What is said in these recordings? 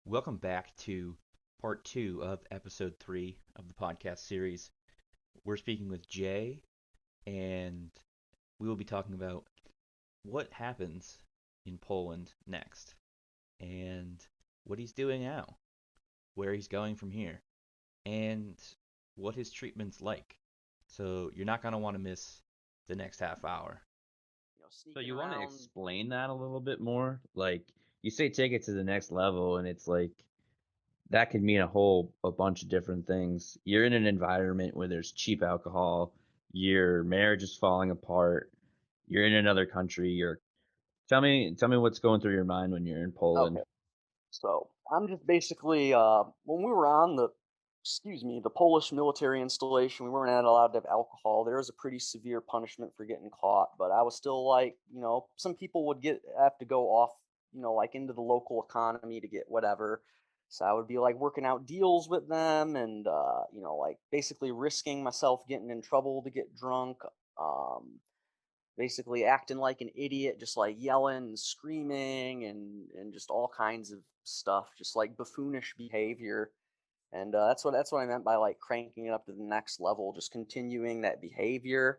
Welcome back to part two of episode three of the podcast series. We're speaking with Jay, and we will be talking about what happens in Poland next, and what he's doing now, where he's going from here, and what his treatment's like. So you're not going to want to miss the next half hour. So Sneaking you want to around. explain that a little bit more? Like you say take it to the next level and it's like that could mean a bunch of different things. You're in an environment where there's cheap alcohol, your marriage is falling apart, you're in another country, you're tell me what's going through your mind when you're in Poland. Okay, so I'm just basically when we were on the Polish military installation, we weren't allowed to have alcohol. There was a pretty severe punishment for getting caught, but I was still like, some people would have to go off, like into the local economy to get whatever. So I would be like working out deals with them and like basically risking myself getting in trouble to get drunk. Um, Basically acting like an idiot, just like yelling and screaming and just all kinds of stuff, just like buffoonish behavior. And that's what I meant by like cranking it up to the next level, just continuing that behavior.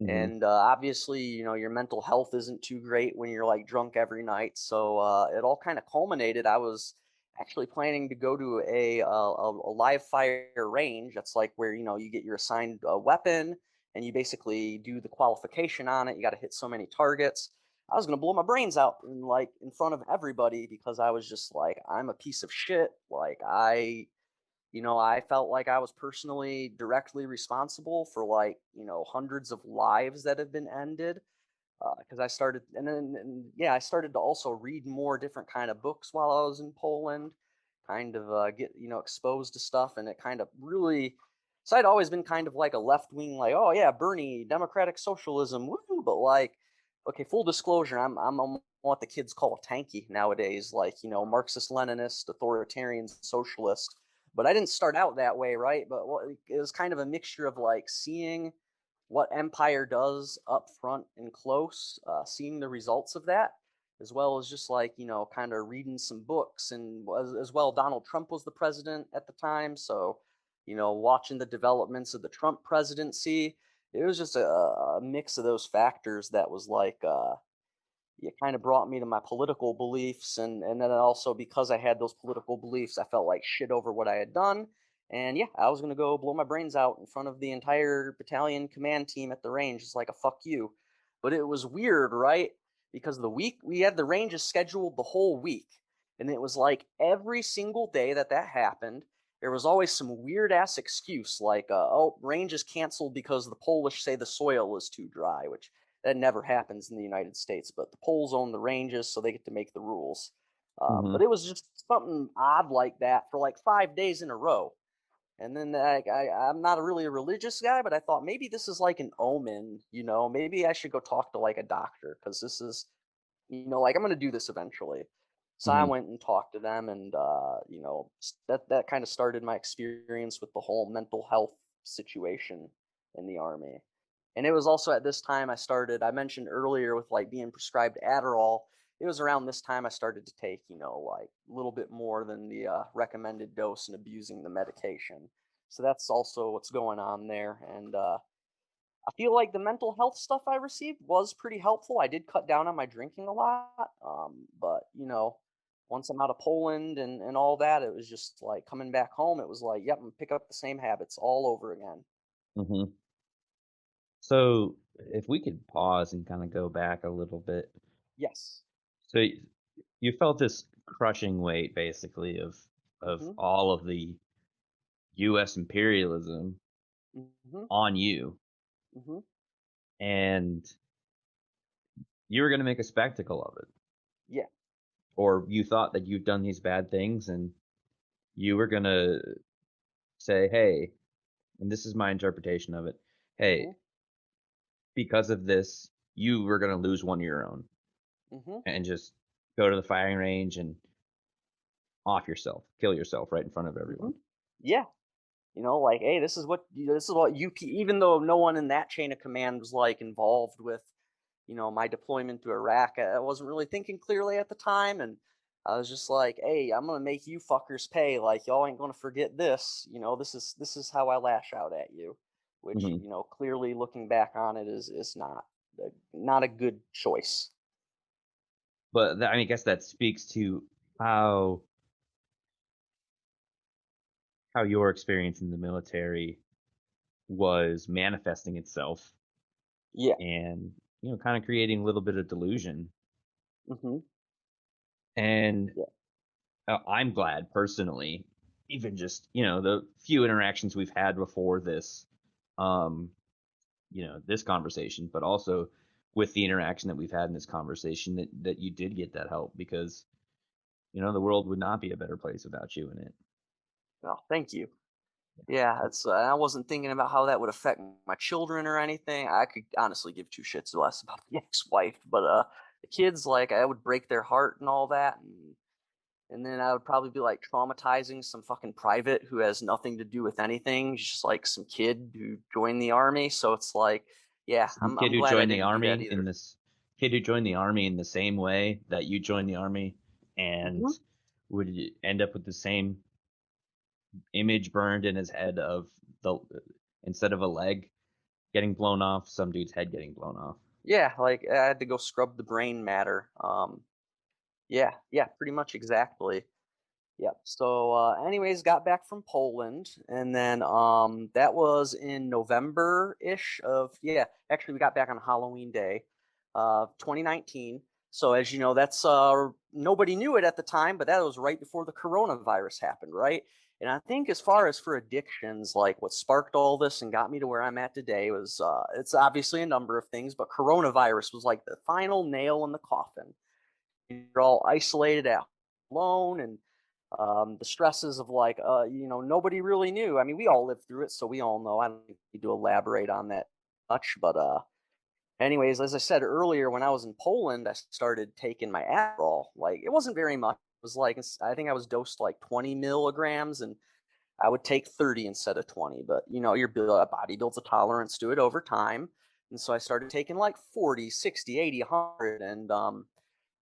Mhm. And obviously, your mental health isn't too great when you're like drunk every night. So it all kind of culminated. I was actually planning to go to a live fire range. That's like where you get your assigned weapon and you basically do the qualification on it. You got to hit so many targets. I was gonna blow my brains out in front of everybody because I was just like, I'm a piece of shit. Like I felt like I was personally directly responsible for like, hundreds of lives that have been ended. Because I started, I started to also read more different kind of books while I was in Poland, kind of get exposed to stuff, and it kind of really. So I'd always been kind of like a left wing, like, oh yeah, Bernie, democratic socialism, woo. But like, okay, full disclosure, I'm what the kids call a tanky nowadays, like Marxist Leninist, authoritarian socialist. But I didn't start out that way, right? But it was kind of a mixture of like seeing what Empire does up front and close, seeing the results of that, as well as just like, kind of reading some books. And as well, Donald Trump was the president at the time. So, watching the developments of the Trump presidency, it was just a mix of those factors that was like, it kind of brought me to my political beliefs, and then also because I had those political beliefs, I felt like shit over what I had done. And yeah, I was gonna go blow my brains out in front of the entire battalion command team at the range. It's like a fuck you. But it was weird, right? Because the week we had the ranges scheduled the whole week, and it was like every single day that happened, there was always some weird ass excuse like, oh, range is canceled because the Polish say the soil is too dry, which that never happens in the United States, but the Poles own the ranges, so they get to make the rules. But Mhm. it was just something odd like that for like 5 days in a row. And then I'm not really a religious guy, but I thought maybe this is like an omen, maybe I should go talk to like a doctor because this is, like I'm going to do this eventually. So I Mhm. went and talked to them, and that kind of started my experience with the whole mental health situation in the army. And it was also at this time I mentioned earlier with like being prescribed Adderall. It was around this time I started to take, like a little bit more than the recommended dose and abusing the medication. So that's also what's going on there. And I feel like the mental health stuff I received was pretty helpful. I did cut down on my drinking a lot, but once I'm out of Poland and all that, it was just like coming back home. It was like, yep, I'm pick up the same habits all over again. Mhm. So if we could pause and kind of go back a little bit. Yes. So you felt this crushing weight basically of Mhm. all of the US imperialism Mhm. on you, Mhm. and you were going to make a spectacle of it, Yeah. or you thought that you've done these bad things and you were going to say, hey, and this is my interpretation of it, hey, Mhm. because of this you were going to lose one of your own, Mhm. and just go to the firing range and off yourself, kill yourself right in front of everyone. Mhm. Yeah. Like, hey, this is what UP. Even though no one in that chain of command was like involved with, my deployment to Iraq, I wasn't really thinking clearly at the time, and I was just like, hey, I'm gonna make you fuckers pay. Like y'all ain't gonna forget this. This is how I lash out at you. Which Hmm. clearly looking back on it is not a good choice. But I mean, I guess that speaks to how how your experience in the military was manifesting itself, Yeah. and kind of creating a little bit of delusion. Hmm. And Yeah. I'm glad personally, even just the few interactions we've had before this, um, this conversation, but also with the interaction that we've had in this conversation, that you did get that help, because the world would not be a better place without you in it. Well, thank you. Yeah, I wasn't thinking about how that would affect my children or anything. I could honestly give two shits less about the ex-wife, but the kids, like, I would break their heart and all that, and then I would probably be like traumatizing some fucking private who has nothing to do with anything, just like some kid who joined the army. So it's like, yeah, Some I'm kid I'm who glad I joined the didn't do that army either. in the same way that you joined the army, and Hmm. would end up with the same image burned in his head of the instead of a leg getting blown off, some dude's head getting blown off. Yeah, like I had to go scrub the brain matter. Yeah, yeah, pretty much exactly. Yep. So, anyways, got back from Poland, and then that was in November-ish of yeah. Actually, we got back on Halloween Day, 2019. So, as you know, that's nobody knew it at the time, but that was right before the coronavirus happened, right? And I think as far as for addictions, like what sparked all this and got me to where I'm at today was it's obviously a number of things, but coronavirus was like the final nail in the coffin. You're all isolated at alone, and the stresses of like nobody really knew. I mean, we all lived through it, so we all know. I don't need to elaborate on that much, but anyways, as I said earlier, when I was in Poland, I started taking my Adderall. Like it wasn't very much. It was like I think I was dosed like 20 milligrams, and I would take 30 instead of 20. But your body builds a tolerance to it over time, and so I started taking like 40, 60, 80, 100, and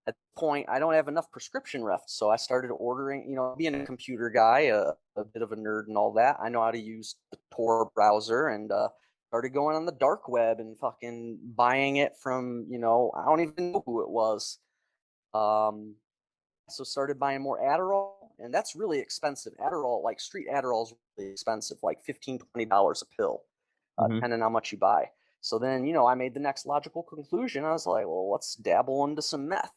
at the point I don't have enough prescription left, so I started ordering. Being a computer guy, a bit of a nerd and all that, I know how to use the Tor browser, and started going on the dark web and fucking buying it from I don't even know who it was. Um, so started buying more Adderall, and that's really expensive. Adderall, like street Adderall, is really expensive, like $15-20 a pill, Hmm. depending on how much you buy. So then, I made the next logical conclusion. I was like, well, let's dabble into some meth.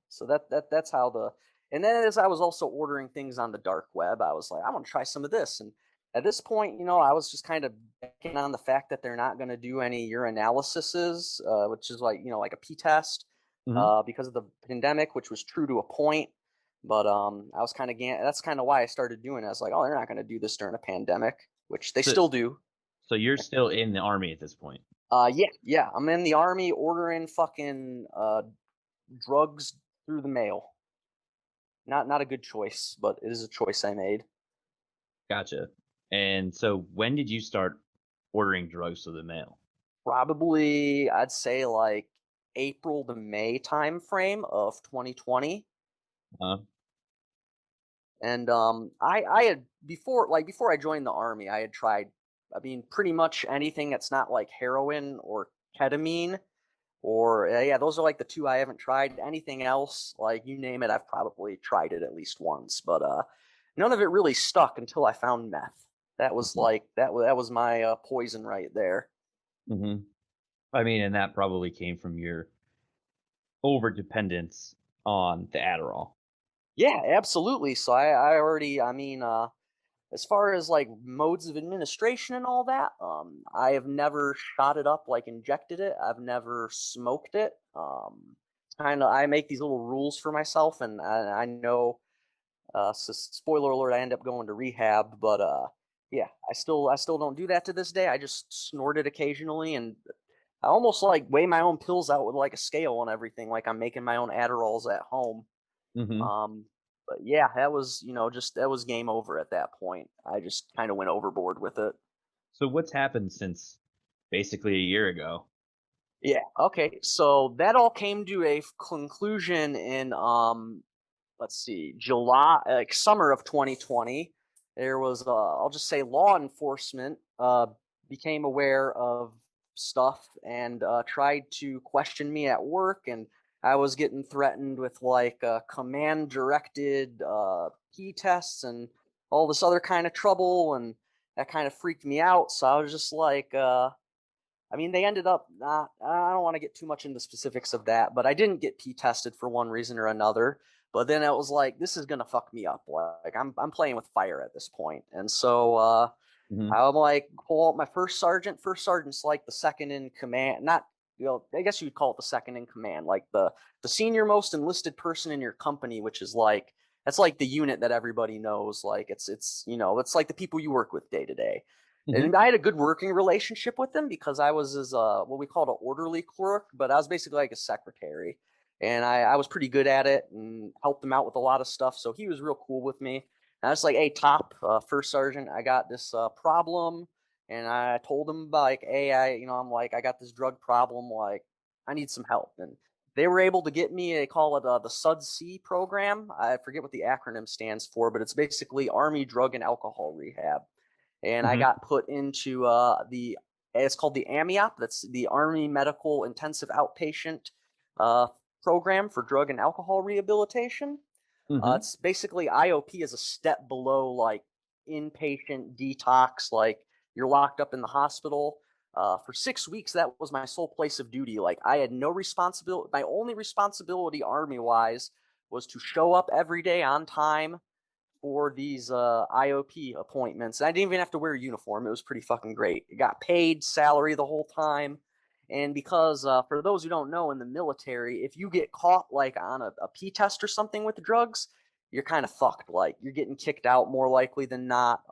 So that's how the. And then as I was also ordering things on the dark web, I was like, I want to try some of this. And at this point, I was just kind of banking on the fact that they're not going to do any urinalysis, which is like a P test, Hmm. because of the pandemic, which was true to a point. But I was kind of that's kind of why I started doing it. I was like, oh, they're not going to do this during a pandemic, which they So, still do. so you're still in the army at this point. Yeah, yeah. I'm in the army ordering fucking drugs through the mail. Not a good choice, but it is a choice I made. Gotcha. And so when did you start ordering drugs through the mail? Probably I'd say like April to May time frame of 2020. Uh, And I had before I joined the army, I had tried, I mean, pretty much anything that's not like heroin or ketamine, or yeah, those are like the two I haven't tried. Anything else, like you name it, I've probably tried it at least once, but none of it really stuck until I found meth. That was like that was my poison right there. hmm. I mean, and that probably came from your over dependence on the Adderall. Yeah, absolutely. So I already, I mean, as far as like modes of administration and all that, I have never shot it up, like injected it. I've never smoked it. Kind of, I make these little rules for myself, and I know. So spoiler alert: I end up going to rehab, but yeah, I still don't do that to this day. I just snort it occasionally, and I almost like weigh my own pills out with like a scale and everything, like I'm making my own Adderalls at home. Hmm. Um, but yeah, that was just that was game over at that point. I just kind of went overboard with it. So what's happened since basically a year ago? Yeah. Okay. So that all came to a conclusion in let's see, July, like summer of 2020, there was, I'll just say, law enforcement became aware of stuff and tried to question me at work, and I was getting threatened with like command directed key tests and all this other kind of trouble, and that kind of freaked me out. So I was just like, I mean, they ended up not. I don't want to get too much into specifics of that, but I didn't get P tested for one reason or another. But then it was like, this is gonna fuck me up. Like I'm playing with fire at this point, and so Hmm. I'm like, pull out my first sergeant. First sergeant's like the second in command. Not, I guess you'd call it the second in command, like the senior most enlisted person in your company, which is like that's like the unit that everybody knows. Like it's like the people you work with day to day. Hmm. And I had a good working relationship with him because I was his what we called an orderly clerk, but I was basically like a secretary. And I was pretty good at it and helped him out with a lot of stuff. So he was real cool with me. And I was like, hey, top first sergeant, I got this problem. And I told him like, hey, I'm like, I got this drug problem. Like, I need some help. And they were able to get me, they call it the SUD-C program. I forget what the acronym stands for, but it's basically Army Drug and Alcohol Rehab. And I Hmm. got put into it's called the AMIOP. That's the Army Medical Intensive Outpatient uh, program for drug and alcohol rehabilitation. Hmm. It's basically IOP is a step below like inpatient detox. Like you're locked up in the hospital for 6 weeks. That was my sole place of duty. Like I had no responsibility. My only responsibility, army wise, was to show up every day on time for these IOP appointments. I didn't even have to wear a uniform. It was pretty fucking great. It got paid salary the whole time. And because for those who don't know, in the military, if you get caught like on a P test or something with the drugs, you're kind of fucked. Like you're getting kicked out more likely than not.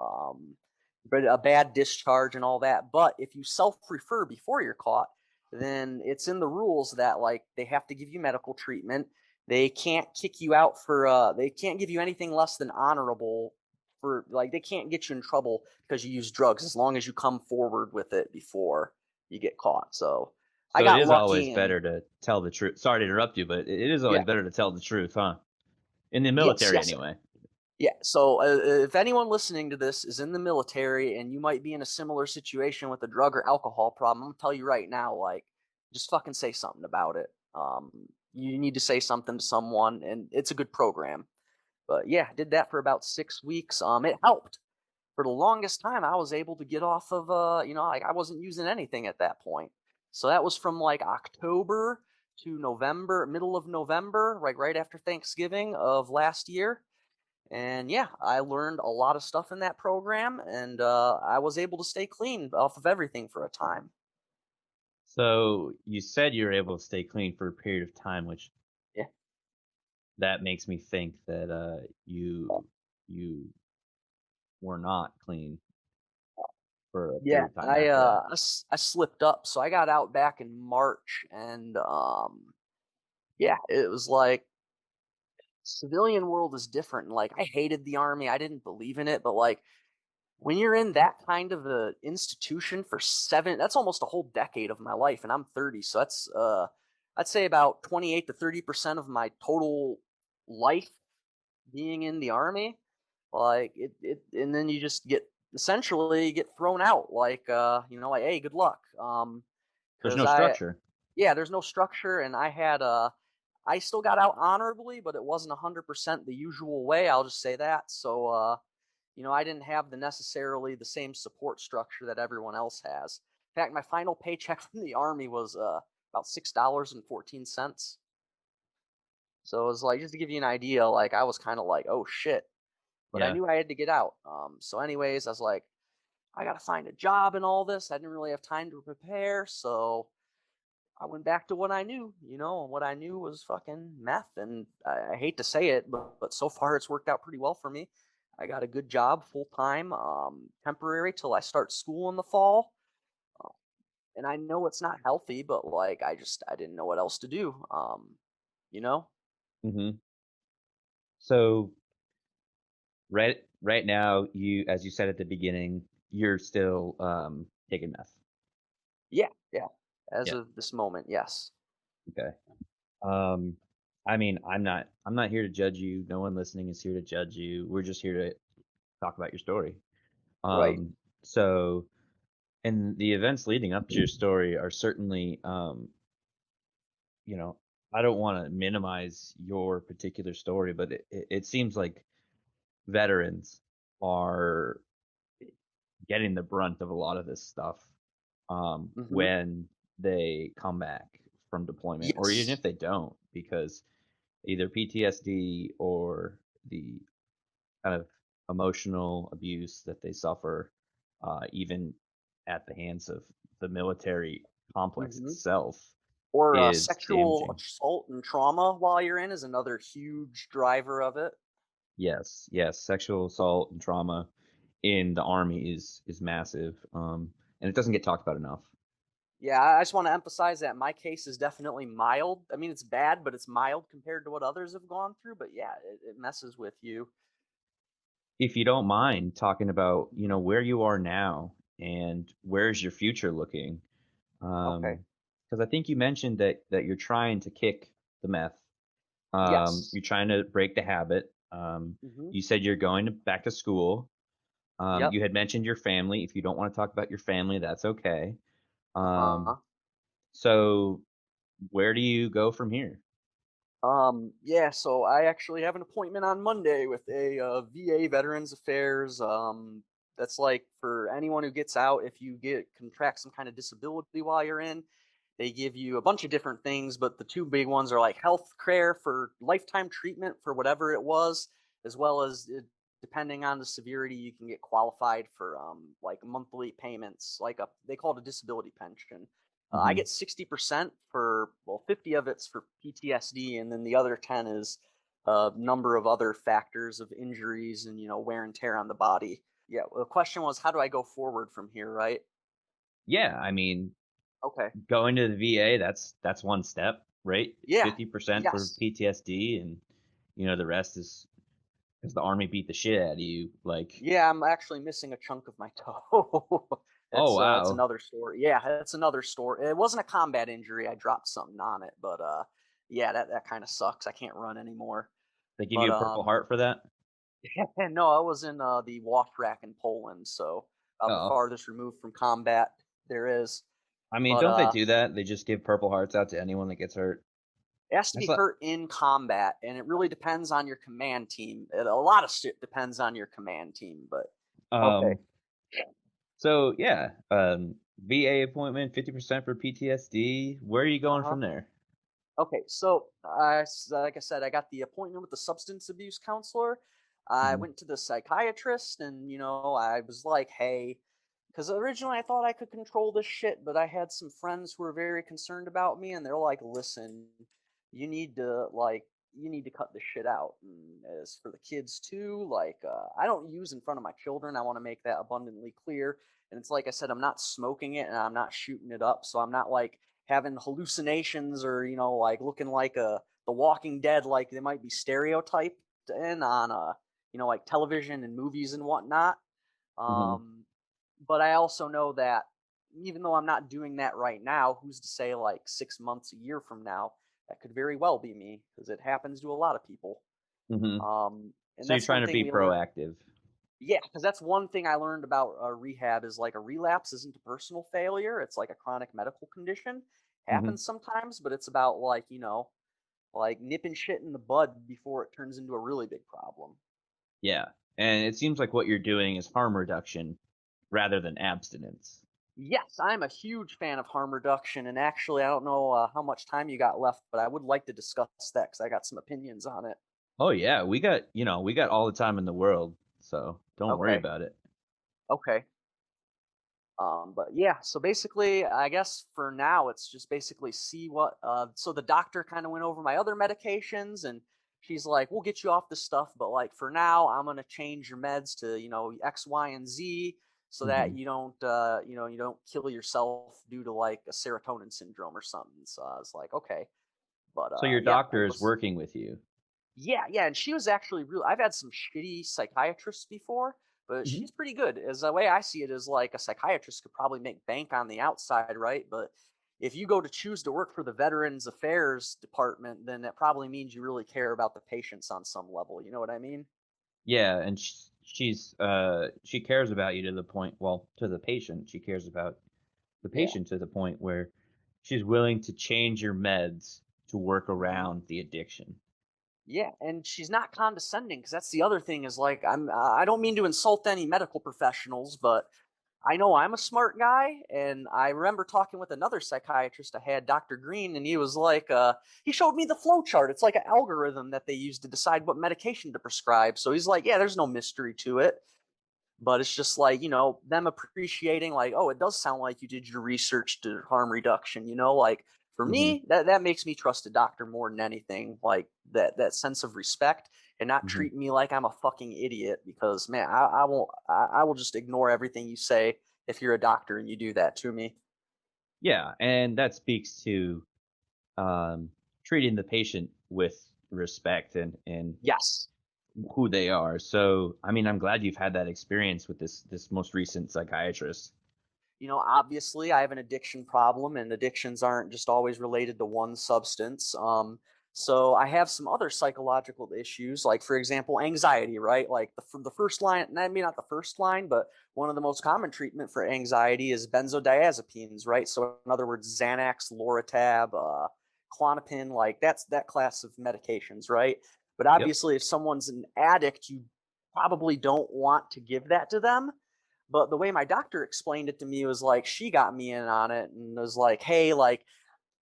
But a bad discharge and all that. But if you self-refer before you're caught, then it's in the rules that like they have to give you medical treatment. They can't kick you out for they can't give you anything less than honorable for like they can't get you in trouble because you use drugs as long as you come forward with it before you get caught. So I So it got is always lucky and better to tell the truth. Sorry to interrupt you, but it is always yeah. better to tell the truth, huh? In the Yes, military, yes. anyway. Yeah. So if anyone listening to this is in the military and you might be in a similar situation with a drug or alcohol problem, I'm gonna tell you right now, like, just fucking say something about it. You need to say something to someone, and it's a good program. But yeah, I did that for about 6 weeks. It helped. For the longest time, I was able to get off of like I wasn't using anything at that point. So that was from like October to November, middle of November, like right after Thanksgiving of last year. And yeah, I learned a lot of stuff in that program, and I was able to stay clean off of everything for a time. So you said you were able to stay clean for a period of time, which Yeah. that makes me think that you were not clean for a Yeah, period of time after that. I slipped up, so I got out back in March, and yeah, it was like civilian world is different. And like I hated the army, I didn't believe in it, but like when you're in that kind of a institution for that's almost a whole decade of my life, and I'm 30, so that's I'd say about 28 to 30% of my total life being in the army. Like and then you just get essentially get thrown out. Like like hey, good luck. There's Because no structure. yeah, there's no structure, and I still got out honorably, but it wasn't 100% the usual way. I'll just say that. So I didn't have necessarily the same support structure that everyone else has. In fact, my final paycheck from the army was about $6.14. So it was like just to give you an idea, like I was kind of like, oh shit, but I Yeah. knew I had to get out. So anyways, I was like, I gotta find a job and all this. I didn't really have time to prepare, so I went back to what I knew, and what I knew was fucking meth. And I hate to say it, but so far it's worked out pretty well for me. I got a good job full time, temporary till I start school in the fall. Uh, And I know it's not healthy, but like I didn't know what else to do. You know? Hmm. So right now, as you said at the beginning, you're still taking meth. Yeah, yeah. As Yeah. of this moment, yes. Okay. Um, I mean, I'm not here to judge you. No one listening is here to judge you. We're just here to talk about your story. Right. Um, so and the events leading up to your story are certainly you know, I don't want to minimize your particular story, but it seems like veterans are getting the brunt of a lot of this stuff Hmm. when they come back from deployment, or even Yes. if they don't, because either PTSD or the kind of emotional abuse that they suffer, even at the hands of the military complex Hmm. itself, Or is sexual damaging. assault and trauma while you're in is another huge driver of it. Yes, yes, sexual assault and trauma in the army is massive, and it doesn't get talked about enough. Yeah, I just want to emphasize that my case is definitely mild. I mean, it's bad, but it's mild compared to what others have gone through. But yeah, it messes with you. If you don't mind talking about, where you are now and where's your future looking, Okay. because I think you mentioned that you're trying to kick the meth. Yes. You're trying to break the habit. Hmm. You said you're going back to school. Yep. You had mentioned your family. If you don't want to talk about your family, that's okay. Um, Uh-huh. so where do you go from here? Yeah, so I actually have an appointment on Monday with a VA Veterans Affairs. That's like for anyone who gets out, if you get contract some kind of disability while you're in, they give you a bunch of different things, but the two big ones are like health care for lifetime treatment for whatever it was, as well as depending on the severity, you can get qualified for like monthly payments, like a they call it a disability pension. I Hmm. get 60% for, well, 50 of it's for PTSD, and then the other 10 is a number of other factors of injuries and, wear and tear on the body. Yeah, well, the question was, how do I go forward from here, right? Yeah, I mean, Okay. going to the VA, that's one step, right? Yeah. 50% for Yes. PTSD, and the rest is because the army beat the shit out of you. Like, Yeah, I'm actually missing a chunk of my toe. oh It's wow, another story. Yeah, it's another story. It wasn't a combat injury. I dropped something on it, but yeah, that kind of sucks. I can't run anymore. they give But you a Purple Heart for that. no, I was in the Washrak in Poland, so about the Oh, farthest removed from combat there is. I mean, But don't they do that? They just give Purple Hearts out to anyone that gets hurt. it has to That's be like, hurt in combat, and it really depends on your command team. A lot of shit depends on your command team, but okay. um, so yeah, VA appointment, 50% for PTSD. Where are you Uh going huh. from there? Okay, so like I said, I got the appointment with the substance abuse counselor. I Hmm. went to the psychiatrist, and I was like, "Hey," because originally I thought I could control this shit, but I had some friends who were very concerned about me, and they're like, "Listen, you need to cut this shit out." And as for the kids too, like, I don't use in front of my children. I want to make that abundantly clear. And it's like I said, I'm not smoking it, and I'm not shooting it up, so I'm not like having hallucinations or like looking like the Walking Dead, like they might be stereotyped in on like television and movies and whatnot. Hmm. um but I also know that even though I'm not doing that right now, who's to say like 6 months, a year from now, that could very well be me, because it happens to a lot of people. Hmm. And So you're that's trying one to thing be we learn. proactive. Yeah, because that's one thing I learned about rehab is like a relapse isn't a personal failure. It's like a chronic medical condition. Hmm. Happens sometimes, but it's about like, like nipping shit in the bud before it turns into a really big problem. Yeah, and it seems like what you're doing is harm reduction rather than abstinence. Yes, I'm a huge fan of harm reduction. And actually, I don't know how much time you got left, but I would like to discuss that because I got some opinions on it. Oh yeah, we got all the time in the world, so don't worry Okay. about it. Okay. But yeah, so basically, I guess for now, it's just basically see what. So the doctor kind of went over my other medications, and she's like, "We'll get you off this stuff, but like for now, I'm gonna change your meds to X, Y, and Z, so that Hmm. you don't kill yourself due to like a serotonin syndrome or something." So I was like, "Okay," but So your yeah, I doctor is was. working with you. Yeah, yeah, and she was actually real. I've had some shitty psychiatrists before, but Hmm. she's pretty good. As the way I see it is like a psychiatrist could probably make bank on the outside, right? But if you go to choose to work for the Veterans Affairs Department, then that probably means you really care about the patients on some level. You know what I mean? Yeah, and she cares about you to the point, well, to the patient. She cares about the Yeah. patient to the point where she's willing to change your meds to work Hmm. around the addiction. Yeah, and she's not condescending because that's the other thing is like I don't mean to insult any medical professionals, but I know I'm a smart guy, and I remember talking with another psychiatrist I had, Dr. Green, and he was like, he showed me the flow chart. It's like an algorithm that they use to decide what medication to prescribe. So he's like, yeah, there's no mystery to it. But it's just like, them appreciating, like, oh, it does sound like you did your research to harm reduction, like for Hmm. me, that makes me trust a doctor more than anything, like that sense of respect and not Hmm. treating me like I'm a fucking idiot because man, I will just ignore everything you say if you're a doctor and you do that to me. Yeah, and that speaks to um, treating the patient with respect and Yes. who they are. So, I mean, I'm glad you've had that experience with this most recent psychiatrist. Obviously I have an addiction problem, and addictions aren't just always related to one substance. So I have some other psychological issues, like for example, anxiety, right? Like the first line, maybe not the first line, but one of the most common treatment for anxiety is benzodiazepines, right? So in other words, Xanax, Loratab, Klonopin, like that's that class of medications, right? But Yep. obviously, if someone's an addict, you probably don't want to give that to them. But the way my doctor explained it to me was like she got me in on it and was like, "Hey, like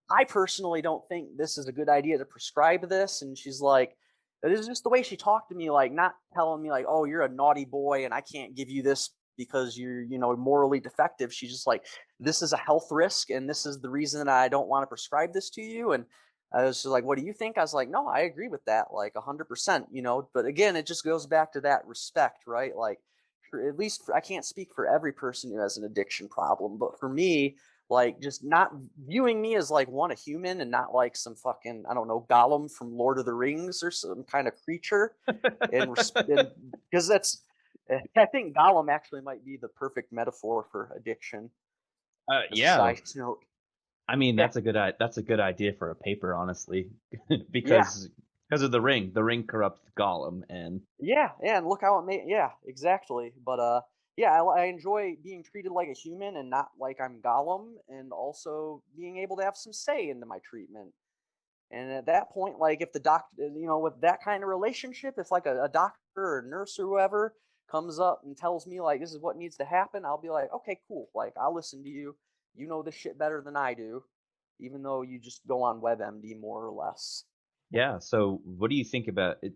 I personally don't think this is a good idea to prescribe this." And she's like, it is just the way she talked to me, like not telling me like, "Oh, you're a naughty boy and I can't give you this because you're, morally defective." She's just like, "This is a health risk and this is the reason that I don't want to prescribe this to you." And I was just like, "What do you think?" I was like, "No, I agree with that, like 100%." But again, it just goes back to that respect, right? Like, at least I can't speak for every person who has an addiction problem, but for me, like just not viewing me as like a human and not like some fucking, I don't know, Gollum from Lord of the Rings or some kind of creature, and because that's, I think Gollum actually might be the perfect metaphor for addiction. As a Yeah, side note, I mean yeah, that's a good idea for a paper, honestly, yeah, because of the ring. The ring corrupts Gollum, and yeah, and look how it made, yeah, exactly. But yeah, I enjoy being treated like a human and not like I'm Gollum, and also being able to have some say into my treatment. And at that point, like if the doctor, with that kind of relationship, if like a doctor or a nurse or whoever comes up and tells me like this is what needs to happen, I'll be like, okay, cool. Like I'll listen to you. You know this shit better than I do, even though you just go on WebMD more or less. yeah. So, what do you think about it?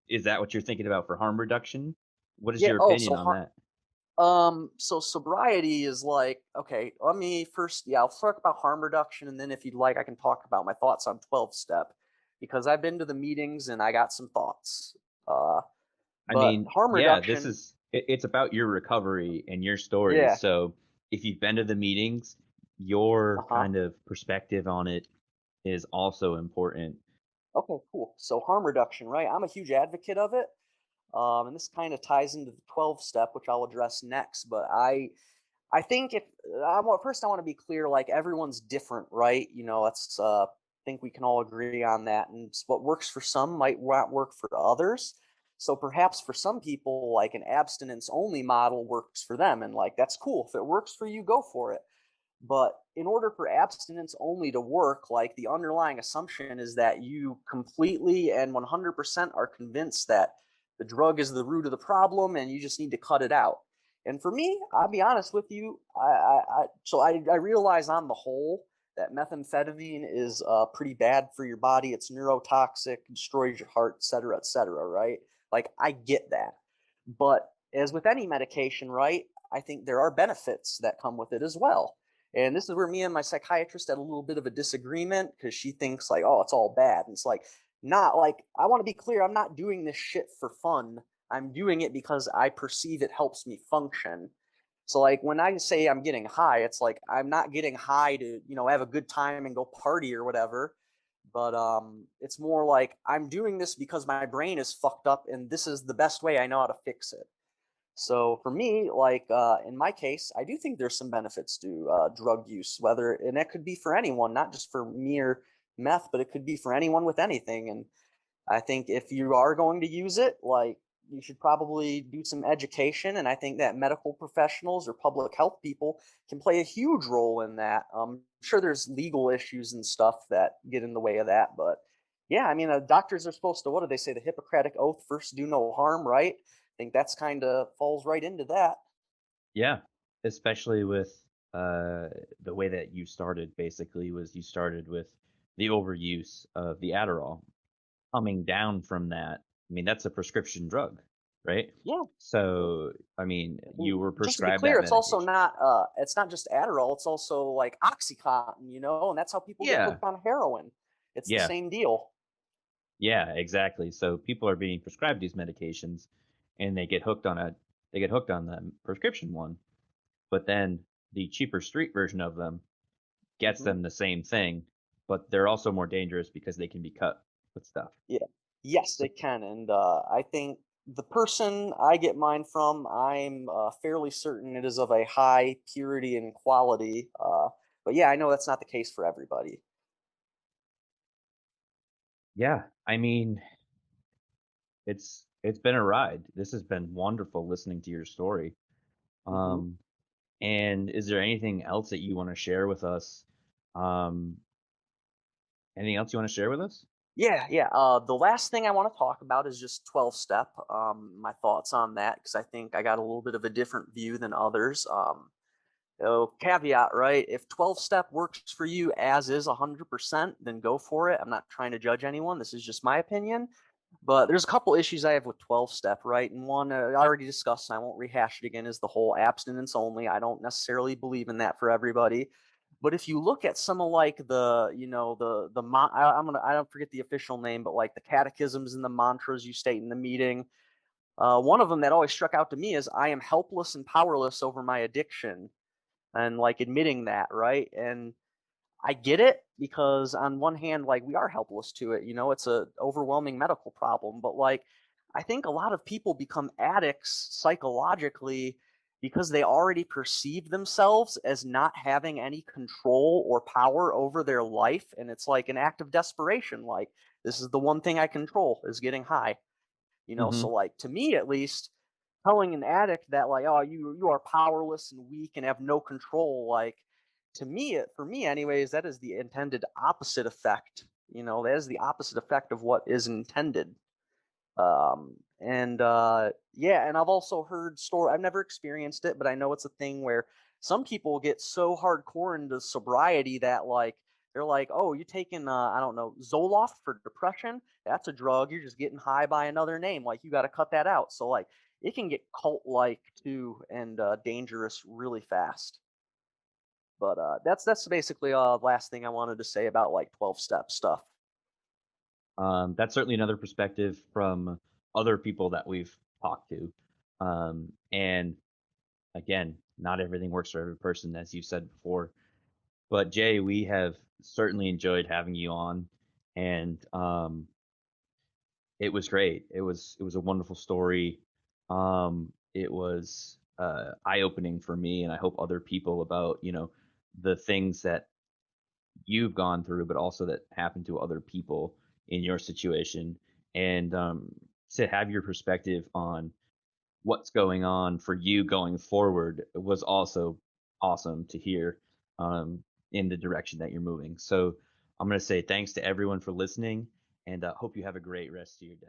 Is that what you're thinking about for harm reduction? What is Yeah. your Oh, opinion on that? so sobriety is like, okay, let me first, yeah, I'll talk about harm reduction, and then if you'd like, I can talk about my thoughts on 12 step because I've been to the meetings and I got some thoughts. Uh, I but mean, harm yeah, this reduction, is it's about your recovery and your stories. yeah, So, if you've been to the meetings, your uh-huh. kind of perspective on it is also important. Okay, cool. So harm reduction, right? I'm a huge advocate of it. And this kind of ties into the 12 step, which I'll address next. But I think if first I want to be clear, like everyone's different, right? Let's think we can all agree on that. And what works for some might not work for others. So perhaps for some people, like an abstinence only model works for them, and like that's cool. If it works for you, go for it. But in order for abstinence only to work, like the underlying assumption is that you completely and 100% are convinced that the drug is the root of the problem and you just need to cut it out. And for me, I'll be honest with you, I realize on the whole that methamphetamine is pretty bad for your body. It's neurotoxic, destroys your heart, et cetera, right? Like I get that. But as with any medication, right, I think there are benefits that come with it as well. And this is where me and my psychiatrist had a little bit of a disagreement because she thinks like, oh, it's all bad. And it's like, not like, I want to be clear, I'm not doing this shit for fun. I'm doing it because I perceive it helps me function. So like when I say I'm getting high, it's like I'm not getting high to, have a good time and go party or whatever. But it's more like I'm doing this because my brain is fucked up and this is the best way I know how to fix it. So for me, like in my case, I do think there's some benefits to drug use, whether and that could be for anyone, not just for mere meth, but it could be for anyone with anything. And I think if you are going to use it, like you should probably do some education. And I think that medical professionals or public health people can play a huge role in that. I'm sure there's legal issues and stuff that get in the way of that. But yeah, I mean, doctors are supposed to, what do they say? The Hippocratic Oath, first do no harm, right? I think that's kind of falls right into that. Yeah, especially with uh, the way that you started. Basically, was you started with the overuse of the Adderall. Coming down from that, I mean, that's a prescription drug, right? Yeah. So, I mean, you were Just to be prescribed clear, that it's medication. not it's not just Adderall, it's also like Oxycontin, and that's how people get Yeah, hooked on heroin. It's the yeah, same deal. yeah, exactly. So people are being prescribed these medications, and they get hooked on the prescription one, but then the cheaper street version of them gets Hmm. them the same thing, but they're also more dangerous because they can be cut with stuff. Yeah. Yes, So they can. And I think the person I get mine from, I'm fairly certain it is of a high purity and quality. But yeah, I know that's not the case for everybody. yeah, I mean, it's been a ride. This has been wonderful listening to your story. Hmm. Um, and is there anything else that you want to share with us? Um, anything else you want to share with us? Yeah, yeah. The last thing I want to talk about is just 12 step. My thoughts on that, because I think I got a little bit of a different view than others. Caveat, right? If 12 step works for you as is 100%, then go for it. I'm not trying to judge anyone. This is just my opinion. But there's a couple issues I have with 12 step, right? And one I already discussed, and I won't rehash it again, is the whole abstinence only. I don't necessarily believe in that for everybody. But if you look at some of like I don't forget the official name, but like the catechisms and the mantras you state in the meeting, one of them that always struck out to me is I am helpless and powerless over my addiction, and like admitting that, right? And I get it because on one hand, like we are helpless to it, it's a overwhelming medical problem, but like I think a lot of people become addicts psychologically because they already perceive themselves as not having any control or power over their life, and it's like an act of desperation, like this is the one thing I control is getting high. So Hmm. like to me at least, telling an addict that like, oh, you are powerless and weak and have no control, like to me, for me anyways, that is the intended opposite effect. That is the opposite effect of what is intended. And yeah, and I've also heard story. I've never experienced it, but I know it's a thing where some people get so hardcore into sobriety that like they're like, oh, you taking I don't know, Zoloft for depression? That's a drug. You're just getting high by another name. Like you got to cut that out. So like it can get cult like too and dangerous really fast. But that's basically last thing I wanted to say about like 12 step stuff. That's certainly another perspective from other people that we've talked to. And again, not everything works for every person, as you said before. But Jay, we have certainly enjoyed having you on, and it was great. It was a wonderful story. It was eye opening for me, and I hope other people about the things that you've gone through, but also that happen to other people in your situation, and to have your perspective on what's going on for you going forward was also awesome to hear um, in the direction that you're moving. So I'm going to say thanks to everyone for listening, and hope you have a great rest of your day.